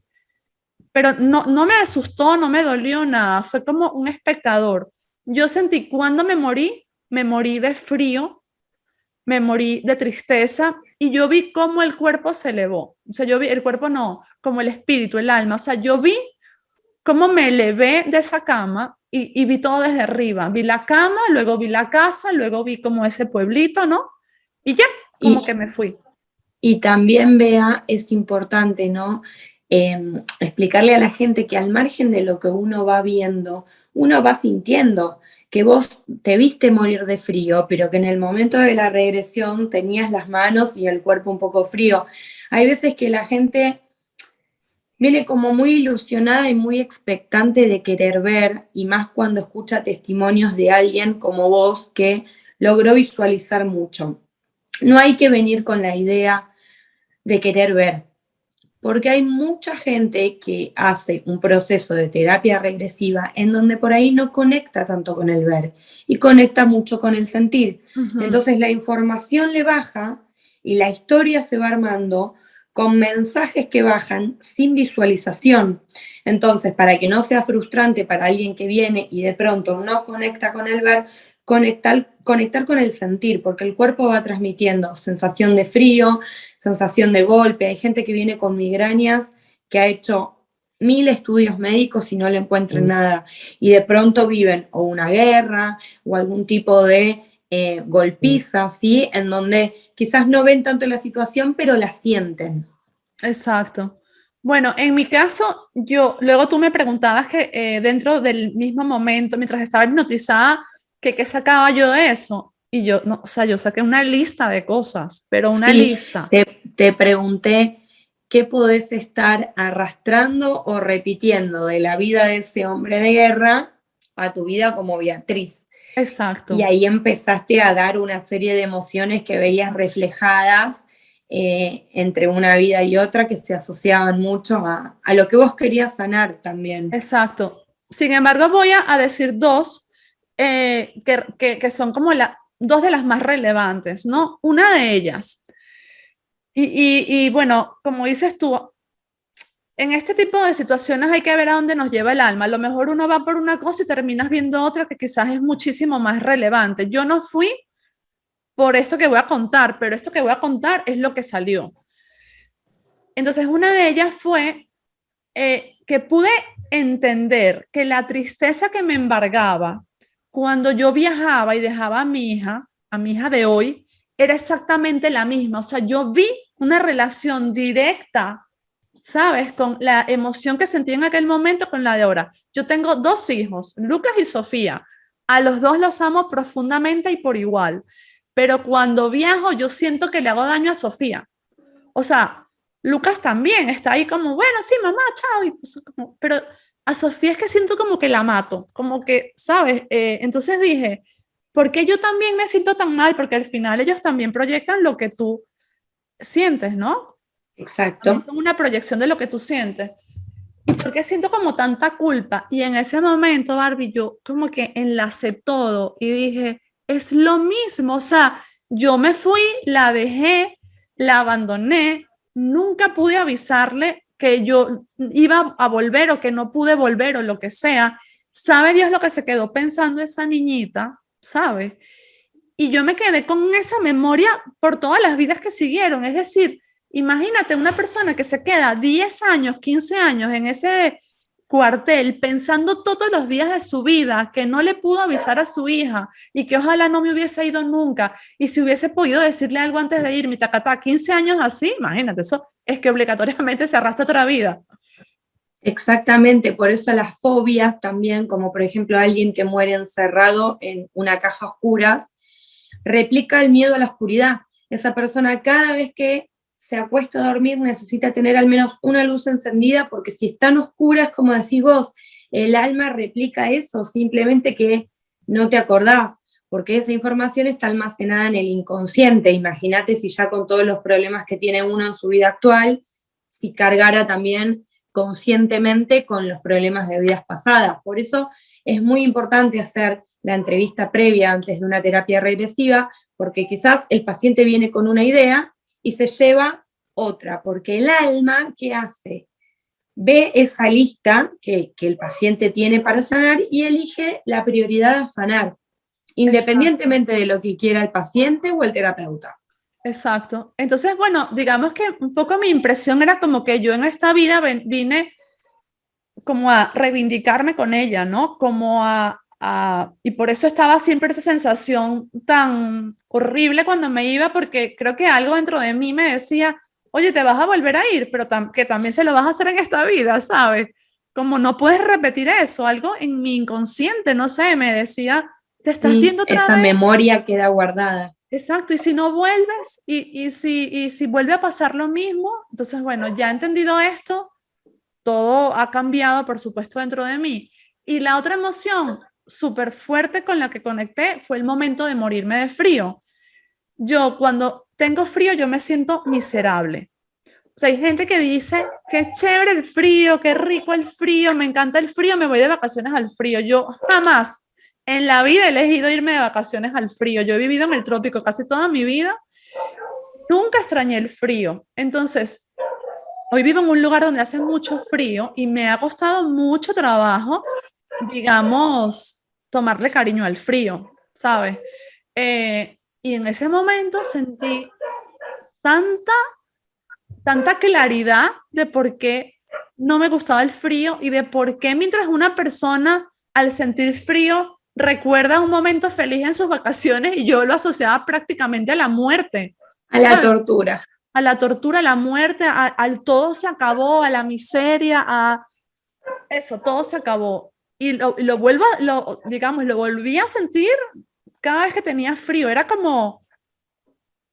pero no me asustó, no me dolió nada, fue como un espectador. Yo sentí cuando me morí de frío, me morí de tristeza y yo vi cómo el cuerpo se elevó. O sea, yo vi el cuerpo no, como el espíritu, el alma. O sea, yo vi cómo me elevé de esa cama y vi todo desde arriba. Vi la cama, luego vi la casa, luego vi como ese pueblito, ¿no? Y ya, como Y, que me fui. y también, Bea, es importante, ¿no? Explicarle a la gente que al margen de lo que uno va viendo, uno va sintiendo que vos te viste morir de frío, pero que en el momento de la regresión tenías las manos y el cuerpo un poco frío. Hay veces que la gente viene como muy ilusionada y muy expectante de querer ver, y más cuando escucha testimonios de alguien como vos que logró visualizar mucho. No hay que venir con la idea de querer ver, porque hay mucha gente que hace un proceso de terapia regresiva en donde por ahí no conecta tanto con el ver y conecta mucho con el sentir. Ujú. Entonces la información le baja y la historia se va armando con mensajes que bajan sin visualización. Entonces, para que no sea frustrante para alguien que viene y de pronto no conecta con el ver, conectar con el sentir, porque el cuerpo va transmitiendo sensación de frío, sensación de golpe. Hay gente que viene con migrañas que ha hecho 1000 estudios médicos y no le encuentran nada. Y de pronto viven o una guerra o algún tipo de golpiza, ¿sí? En donde quizás no ven tanto la situación, pero la sienten. Exacto. Bueno, en mi caso, luego tú me preguntabas que dentro del mismo momento, mientras estaba hipnotizada, que qué sacaba yo de eso. Y yo, no, o sea, yo saqué una lista de cosas, pero una Sí, lista. te pregunté qué podés estar arrastrando o repitiendo de la vida de ese hombre de guerra a tu vida como Beatriz. Y Exacto, ahí empezaste a dar una serie de emociones que veías reflejadas entre una vida y otra que se asociaban mucho a lo que vos querías sanar también. exacto. Sin embargo, voy a decir dos que son como dos de las más relevantes, ¿no? Una de ellas, y bueno, como dices tú, en este tipo de situaciones hay que ver a dónde nos lleva el alma. A lo mejor uno va por una cosa y terminas viendo otra que quizás es muchísimo más relevante. Yo no fui por eso que voy a contar, pero esto que voy a contar es lo que salió. Entonces, una de ellas fue que pude entender que la tristeza que me embargaba cuando yo viajaba y dejaba a mi hija de hoy, era exactamente la misma. O sea, yo vi una relación directa, ¿sabes? Con la emoción que sentí en aquel momento con la de ahora. Yo tengo dos hijos, Lucas y Sofía. A los dos los amo profundamente y por igual. Pero cuando viajo, yo siento que le hago daño a Sofía. O sea, Lucas también está ahí como, bueno, sí, mamá, chao. Pero a Sofía es que siento como que la mato, como que, ¿sabes? Entonces dije, ¿por qué yo también me siento tan mal? Porque al final ellos también proyectan lo que tú sientes, ¿no? También Exacto. son una proyección de lo que tú sientes. ¿Y por qué siento como tanta culpa? Y en ese momento, Barbie, yo como que enlacé todo y dije, es lo mismo, o sea, yo me fui, la dejé, la abandoné, nunca pude avisarle que yo iba a volver o que no pude volver o lo que sea. ¿Sabe Dios lo que se quedó pensando esa niñita? ¿Sabe? Y yo me quedé con esa memoria por todas las vidas que siguieron. Es decir, imagínate una persona que se queda 10 años, 15 años en ese cuartel pensando todos los días de su vida que no le pudo avisar a su hija y que ojalá no me hubiese ido nunca. Y si hubiese podido decirle algo antes de irme, tacatá, 15 años así, imagínate, eso es que obligatoriamente se arrastra otra vida. Exactamente, por eso las fobias también, como por ejemplo alguien que muere encerrado en una caja oscura, replica el miedo a la oscuridad. Esa persona cada vez que se acuesta a dormir necesita tener al menos una luz encendida porque si están oscuras, como decís vos, el alma replica eso, simplemente que no te acordás, porque esa información está almacenada en el inconsciente. Imagínate si ya con todos los problemas que tiene uno en su vida actual, si cargara también conscientemente con los problemas de vidas pasadas. Por eso es muy importante hacer la entrevista previa antes de una terapia regresiva, porque quizás el paciente viene con una idea y se lleva otra, porque el alma, ¿qué hace? Ve esa lista que el paciente tiene para sanar y elige la prioridad a sanar, independientemente de lo que quiera el paciente o el terapeuta. Exacto. Entonces, bueno, digamos que un poco mi impresión era como que yo en esta vida vine como a reivindicarme con ella, ¿no? Y por eso estaba siempre esa sensación tan horrible cuando me iba, porque creo que algo dentro de mí me decía, oye, te vas a volver a ir, pero que también se lo vas a hacer en esta vida, ¿sabes? Como no puedes repetir eso, algo en mi inconsciente, no sé, me decía, te estás yendo otra esa vez. memoria queda guardada. Exacto, y si no vuelves, y si vuelve a pasar lo mismo, entonces, bueno, ya he entendido esto, todo ha cambiado, por supuesto, dentro de mí. Y la otra emoción súper fuerte con la que conecté fue el momento de morirme de frío. Yo cuando tengo frío, yo me siento miserable. O sea, hay gente que dice, qué chévere el frío, qué rico el frío, me encanta el frío, me voy de vacaciones al frío. Yo jamás en la vida he elegido irme de vacaciones al frío. Yo he vivido en el trópico casi toda mi vida. Nunca extrañé el frío. Entonces, hoy vivo en un lugar donde hace mucho frío y me ha costado mucho trabajo, digamos, tomarle cariño al frío, ¿sabes? Y en ese momento sentí tanta, tanta claridad de por qué no me gustaba el frío y de por qué mientras una persona al sentir frío recuerda un momento feliz en sus vacaciones y yo lo asociaba prácticamente a la muerte. A la tortura. A la tortura, a la muerte, al todo se acabó, a la miseria, a eso, todo se acabó. Y lo volví a sentir cada vez que tenía frío. Era como,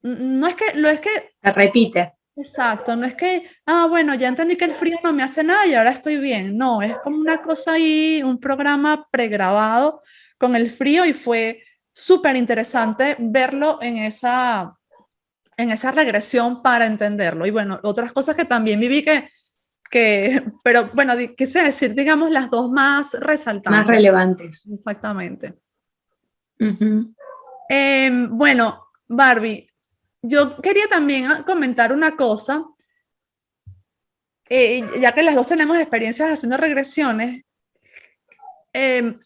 no es que, lo es que, Se repite. exacto, no es que, bueno, ya entendí que el frío no me hace nada y ahora estoy bien. No, es como una cosa ahí, un programa pregrabado con el frío y fue súper interesante verlo en esa regresión para entenderlo. Y bueno, otras cosas que también viví pero bueno, quise decir, digamos, las dos más resaltantes. Más relevantes. Exactamente. Uh-huh. Bueno, Barbie, yo quería también comentar una cosa, ya que las dos tenemos experiencias haciendo regresiones.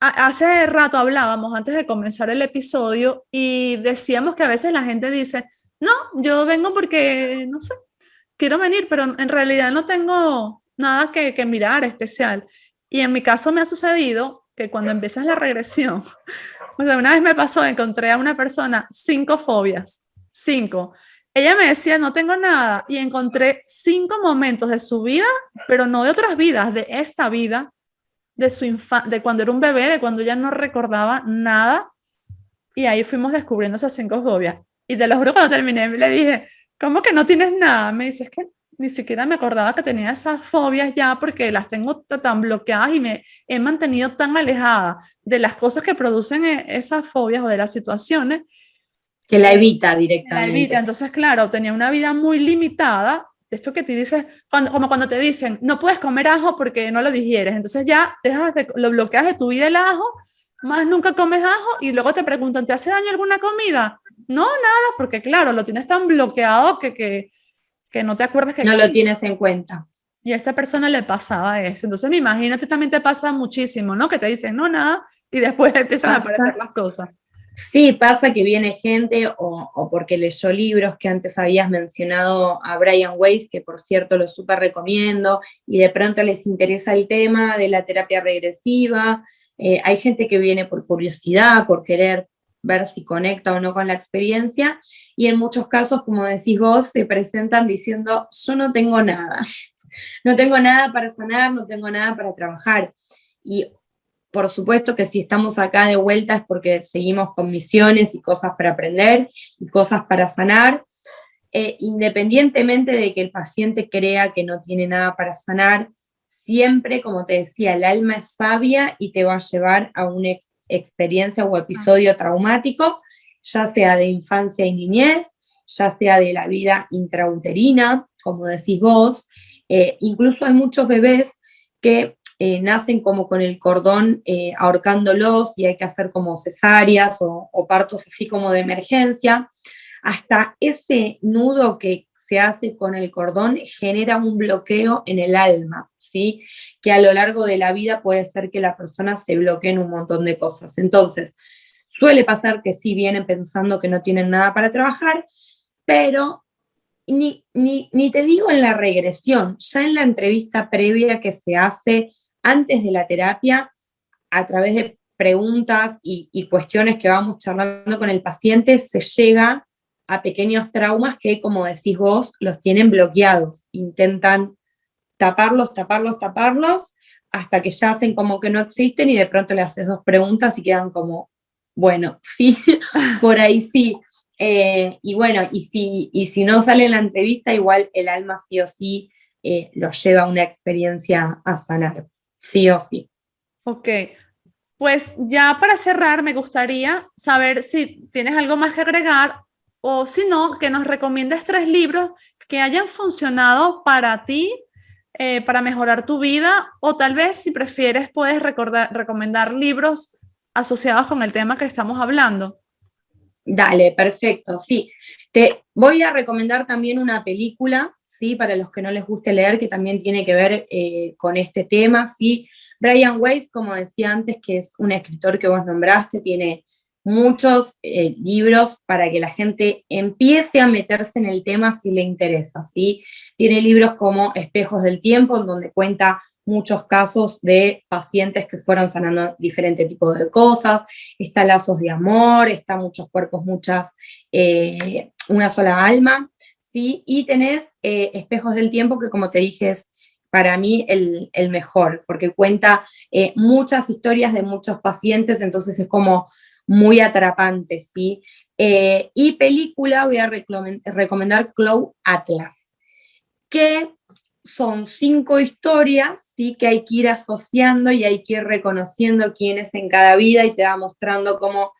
Hace rato hablábamos antes de comenzar el episodio y decíamos que a veces la gente dice, no, yo vengo porque, no sé, quiero venir, pero en realidad no tengo nada que mirar especial. Y en mi caso me ha sucedido que cuando empiezas la regresión, o sea, una vez me pasó, encontré a una persona 5 fobias, 5. Ella me decía, no tengo nada, y encontré 5 momentos de su vida, pero no de otras vidas, de esta vida, de cuando era un bebé, de cuando ella no recordaba nada, y ahí fuimos descubriendo esas 5 fobias. Y te lo juro, cuando terminé, le dije, ¿cómo que no tienes nada? Me dice, es que ni siquiera me acordaba que tenía esas fobias ya porque las tengo tan bloqueadas y me he mantenido tan alejada de las cosas que producen esas fobias o de las situaciones. Que la evita directamente. La evita. Entonces, claro, tenía una vida muy limitada. Esto que te dices, como cuando te dicen, no puedes comer ajo porque no lo digieres. Entonces ya lo bloqueas de tu vida el ajo, más nunca comes ajo y luego te preguntan, ¿te hace daño alguna comida? No, nada, porque claro, lo tienes tan bloqueado que no te acuerdas que no existe. Lo tienes en cuenta. Y a esta persona le pasaba eso. Entonces, imagínate, también te pasa muchísimo, ¿no? Que te dicen, no, nada, y después empiezan a aparecer las cosas. Sí, pasa que viene gente o porque leyó libros que antes habías mencionado a Brian Weiss, que por cierto lo súper recomiendo, y de pronto les interesa el tema de la terapia regresiva. Hay gente que viene por curiosidad, por querer ver si conecta o no con la experiencia, y en muchos casos, como decís vos, se presentan diciendo, yo no tengo nada, no tengo nada para sanar, no tengo nada para trabajar. Y por supuesto que si estamos acá de vuelta es porque seguimos con misiones y cosas para aprender y cosas para sanar, independientemente de que el paciente crea que no tiene nada para sanar, siempre, como te decía, el alma es sabia y te va a llevar a una experiencia o episodio traumático, ya sea de infancia y niñez, ya sea de la vida intrauterina, como decís vos. Incluso hay muchos bebés que nacen como con el cordón ahorcándolos y hay que hacer como cesáreas o partos así como de emergencia. Hasta ese nudo que se hace con el cordón genera un bloqueo en el alma, ¿sí? Que a lo largo de la vida puede ser que la persona se bloquee en un montón de cosas. Entonces, suele pasar que sí vienen pensando que no tienen nada para trabajar, pero ni te digo en la regresión, ya en la entrevista previa que se hace antes de la terapia, a través de preguntas y cuestiones que vamos charlando con el paciente, se llega a pequeños traumas que, como decís vos, los tienen bloqueados. Intentan taparlos, taparlos, taparlos, hasta que ya hacen como que no existen y de pronto le haces dos preguntas y quedan como, bueno, sí, por ahí sí. Y bueno, y si no sale en la entrevista, igual el alma sí o sí lo lleva a una experiencia a sanar, sí o sí. Ok, pues ya para cerrar, me gustaría saber si tienes algo más que agregar o si no, que nos recomiendes 3 libros que hayan funcionado para ti, para mejorar tu vida, o tal vez si prefieres puedes recomendar libros asociados con el tema que estamos hablando. Dale, perfecto, sí. Te voy a recomendar también una película, ¿sí? Para los que no les guste leer, que también tiene que ver con este tema, ¿sí? Brian Weiss, como decía antes, que es un escritor que vos nombraste, tiene muchos libros para que la gente empiece a meterse en el tema si le interesa, ¿sí? Tiene libros como Espejos del Tiempo, en donde cuenta muchos casos de pacientes que fueron sanando diferentes tipos de cosas. Está Lazos de Amor, está Muchos Cuerpos, Una Sola Alma, ¿sí? Y tenés Espejos del Tiempo, que como te dije es para mí el mejor, porque cuenta muchas historias de muchos pacientes, entonces es como muy atrapante, ¿sí? Y película voy a recomendar Cloud Atlas, que son 5 historias, ¿sí? Que hay que ir asociando y hay que ir reconociendo quién es en cada vida y te va mostrando cómo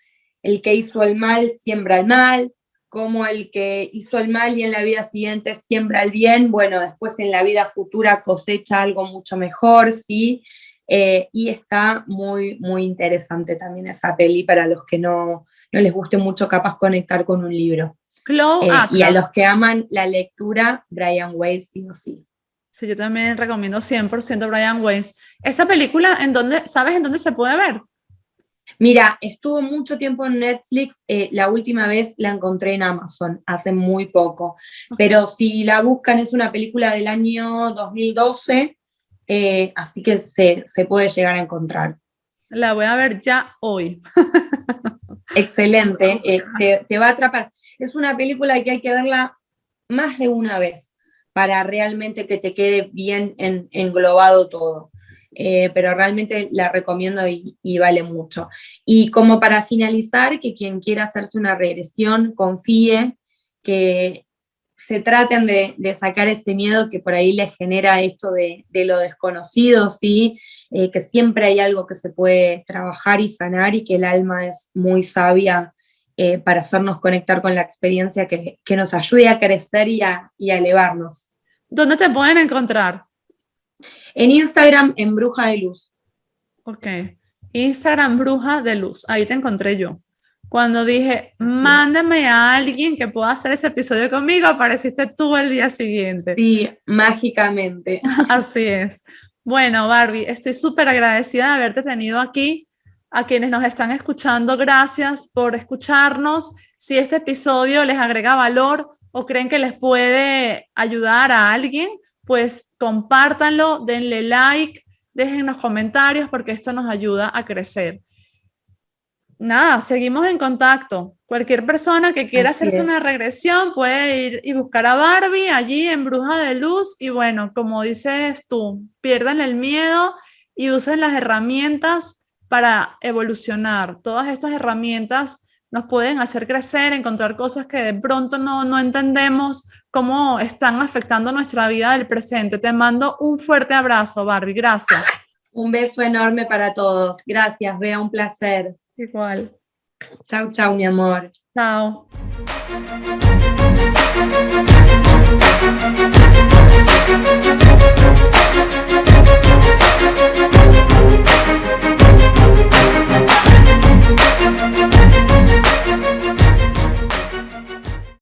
el que hizo el mal siembra el mal, cómo el que hizo el mal y en la vida siguiente siembra el bien, bueno, después en la vida futura cosecha algo mucho mejor, ¿sí? Y está muy, muy interesante también esa peli para los que no les guste mucho capaz conectar con un libro. Cloud Y a los Atlas. que aman la lectura, Brian Weiss sí o sí. Sí, yo también recomiendo 100% Brian Weiss. Esta película, ¿sabes en dónde se puede ver? Mira, estuvo mucho tiempo en Netflix, la última vez la encontré en Amazon, hace muy poco, Okay. pero si la buscan es una película del año 2012, así que se puede llegar a encontrar. La voy a ver ya hoy. Excelente, te va a atrapar. Es una película que hay que verla más de una vez para realmente que te quede bien englobado todo. Pero realmente la recomiendo y vale mucho. Y como para finalizar, que quien quiera hacerse una regresión, confíe, que se traten de sacar ese miedo que por ahí les genera esto de lo desconocido, ¿sí? Que siempre hay algo que se puede trabajar y sanar y que el alma es muy sabia para hacernos conectar con la experiencia que nos ayude a crecer y a elevarnos. ¿Dónde te pueden encontrar? En Instagram, en Bruja de Luz. Ok. Instagram Bruja de Luz. Ahí te encontré yo. Cuando dije, Así es. mándame a alguien que pueda hacer ese episodio conmigo, apareciste tú el día siguiente. Sí, mágicamente. Así es. Bueno, Barbie, estoy súper agradecida de haberte tenido aquí. A quienes nos están escuchando, gracias por escucharnos. Si este episodio les agrega valor o creen que les puede ayudar a alguien, pues compártanlo, denle like, dejen los comentarios porque esto nos ayuda a crecer. Nada, seguimos en contacto. Cualquier persona que quiera Así hacerse una es. regresión puede ir y buscar a Barbie allí en Bruja de Luz y bueno, como dices tú, pierdan el miedo y usen las herramientas para evolucionar. Todas estas herramientas nos pueden hacer crecer, encontrar cosas que de pronto no entendemos cómo están afectando nuestra vida del presente. Te mando un fuerte abrazo, Barbie. Gracias. Un beso enorme para todos. Gracias, Bea, un placer. Igual. Chau, chau, mi amor. Chao.